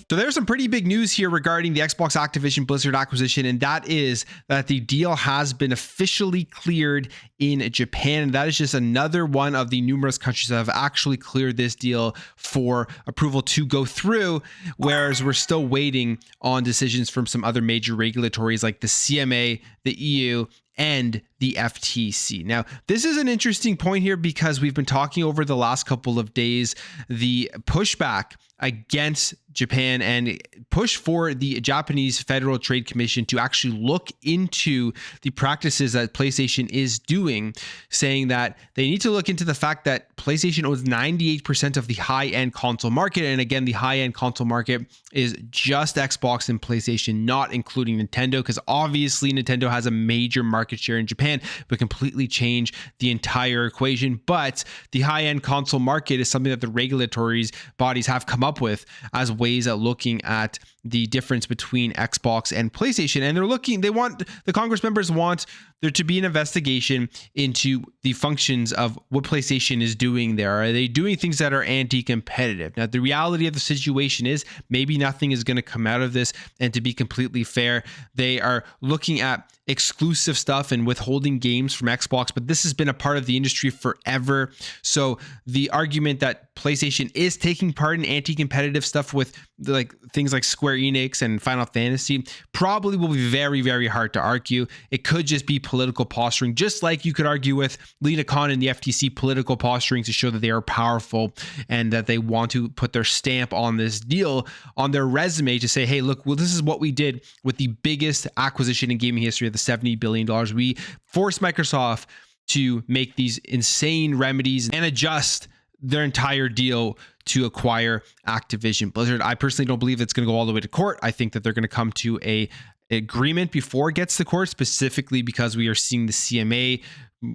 So there's some pretty big news here regarding the Xbox Activision Blizzard acquisition, and that is that the deal has been officially cleared in Japan. And that is just another one of the numerous countries that have actually cleared this deal for approval to go through, whereas we're still waiting on decisions from some other major regulatories like the CMA, the EU, and the FTC. Now, this is an interesting point here because we've been talking over the last couple of days, the pushback against Japan and push for the Japanese Federal Trade Commission to actually look into the practices that PlayStation is doing, saying that they need to look into the fact that PlayStation owns 98% of the high-end console market. And again, the high-end console market is just Xbox and PlayStation, not including Nintendo, because obviously Nintendo has a major market share in Japan, but completely change the entire equation. But the high-end console market is something that the regulatory bodies have come up with as ways at looking at the difference between Xbox and PlayStation. And the Congress members want there to be an investigation into the functions of what PlayStation is doing there. Are they doing things that are anti-competitive? Now, the reality of the situation is maybe nothing is going to come out of this. And to be completely fair, they are looking at exclusive stuff and withholding games from Xbox, but this has been a part of the industry forever. So the argument that PlayStation is taking part in anti-competitive stuff with like things like Square Enix and Final Fantasy probably will be very, very hard to argue. It could just be political posturing, just like you could argue with Lena Khan and the FTC political posturing to show that they are powerful and that they want to put their stamp on this deal on their resume to say, hey, look, well, this is what we did with the biggest acquisition in gaming history of the $70 billion. We forced Microsoft to make these insane remedies and adjust their entire deal to acquire Activision Blizzard. I personally don't believe it's going to go all the way to court. I think that they're going to come to a agreement before it gets to court, specifically because we are seeing the CMA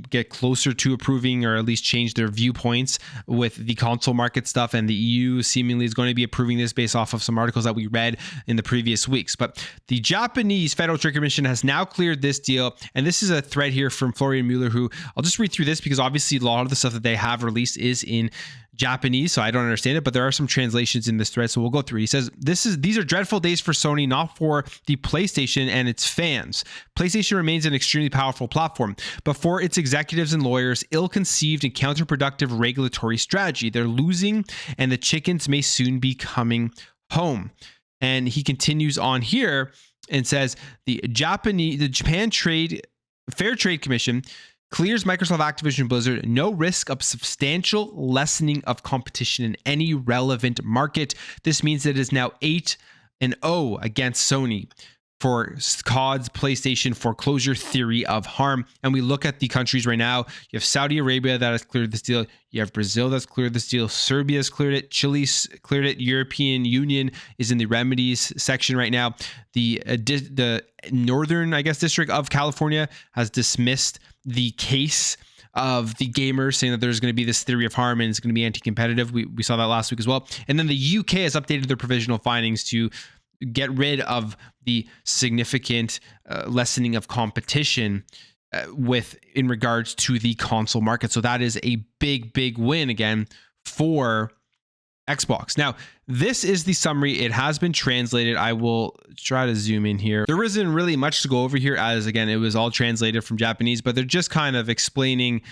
get closer to approving or at least change their viewpoints with the console market stuff, and the EU seemingly is going to be approving this based off of some articles that we read in the previous weeks. But the Japanese Federal Trade Commission has now cleared this deal, and this is a thread here from Florian Mueller, who I'll just read through this because obviously a lot of the stuff that they have released is in Japanese, so I don't understand it, but there are some translations in this thread, so we'll go through. He says, these are dreadful days for Sony, not for the PlayStation and its fans. PlayStation remains an extremely powerful platform, but for its executives and lawyers, ill-conceived and counterproductive regulatory strategy. They're losing, and the chickens may soon be coming home. And he continues on here and says, the Japan Fair Trade Commission clears Microsoft Activision Blizzard, no risk of substantial lessening of competition in any relevant market. This means that it is now 8-0 against Sony for COD's PlayStation foreclosure theory of harm. And we look at the countries right now. You have Saudi Arabia that has cleared this deal. You have Brazil that's cleared this deal. Serbia has cleared it. Chile's cleared it. European Union is in the remedies section right now. The northern, district of California has dismissed the case of the gamers, saying that there's going to be this theory of harm and it's going to be anti-competitive. We saw that last week as well. And then the UK has updated their provisional findings to get rid of the significant lessening of competition in regards to the console market. So that is a big win again for Xbox. Now, this is the summary. It has been translated. I will try to zoom in here. There isn't really much to go over here, as again, it was all translated from Japanese, but they're just kind of explaining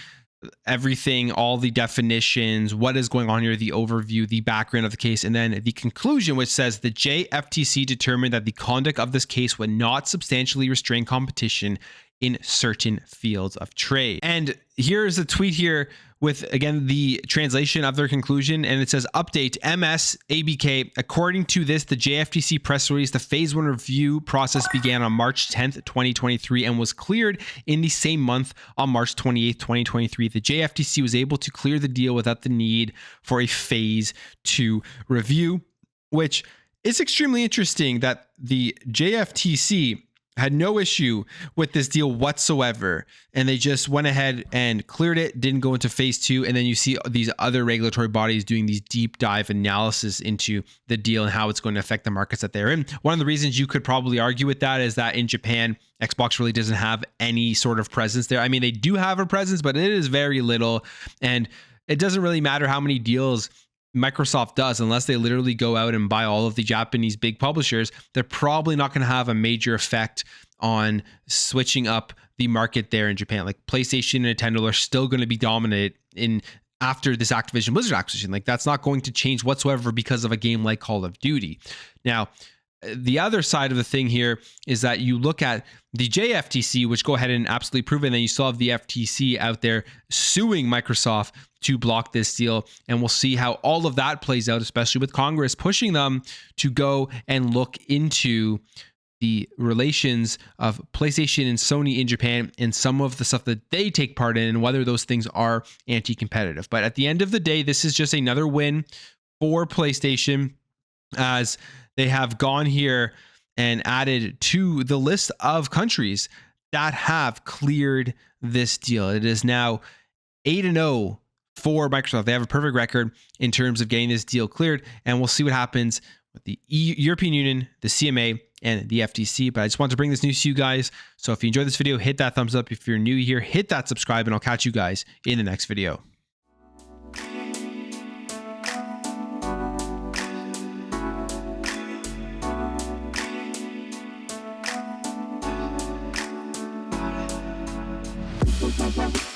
everything, all the definitions, what is going on here, the overview, the background of the case, and then the conclusion, which says the JFTC determined that the conduct of this case would not substantially restrain competition in certain fields of trade. And here's a tweet here with, again, the translation of their conclusion. And it says, update MS-ABK. According to this, the JFTC press release, the phase 1 review process began on March 10th, 2023, and was cleared in the same month on March 28th, 2023. The JFTC was able to clear the deal without the need for a phase 2 review, which is extremely interesting that the JFTC had no issue with this deal whatsoever, and they just went ahead and cleared it, didn't go into phase 2, and then you see these other regulatory bodies doing these deep dive analysis into the deal and how it's going to affect the markets that they're in. One of the reasons you could probably argue with that is that in Japan, Xbox really doesn't have any sort of presence there. I mean, they do have a presence, but it is very little, and it doesn't really matter how many deals Microsoft does, unless they literally go out and buy all of the Japanese big publishers, they're probably not going to have a major effect on switching up the market there in Japan. Like PlayStation and Nintendo are still going to be dominant in after this Activision Blizzard acquisition. Like that's not going to change whatsoever because of a game like Call of Duty. Now, the other side of the thing here is that you look at the JFTC, which go ahead and absolutely prove it, and then you still have the FTC out there suing Microsoft to block this deal. And we'll see how all of that plays out, especially with Congress pushing them to go and look into the relations of PlayStation and Sony in Japan and some of the stuff that they take part in and whether those things are anti-competitive. But at the end of the day, this is just another win for PlayStation as they have gone here and added to the list of countries that have cleared this deal. It is now 8-0 for Microsoft. They have a perfect record in terms of getting this deal cleared, and we'll see what happens with the European Union, the CMA, and the FTC. But I just want to bring this news to you guys. So if you enjoyed this video, hit that thumbs up. If you're new here, hit that subscribe, and I'll catch you guys in the next video. Bye.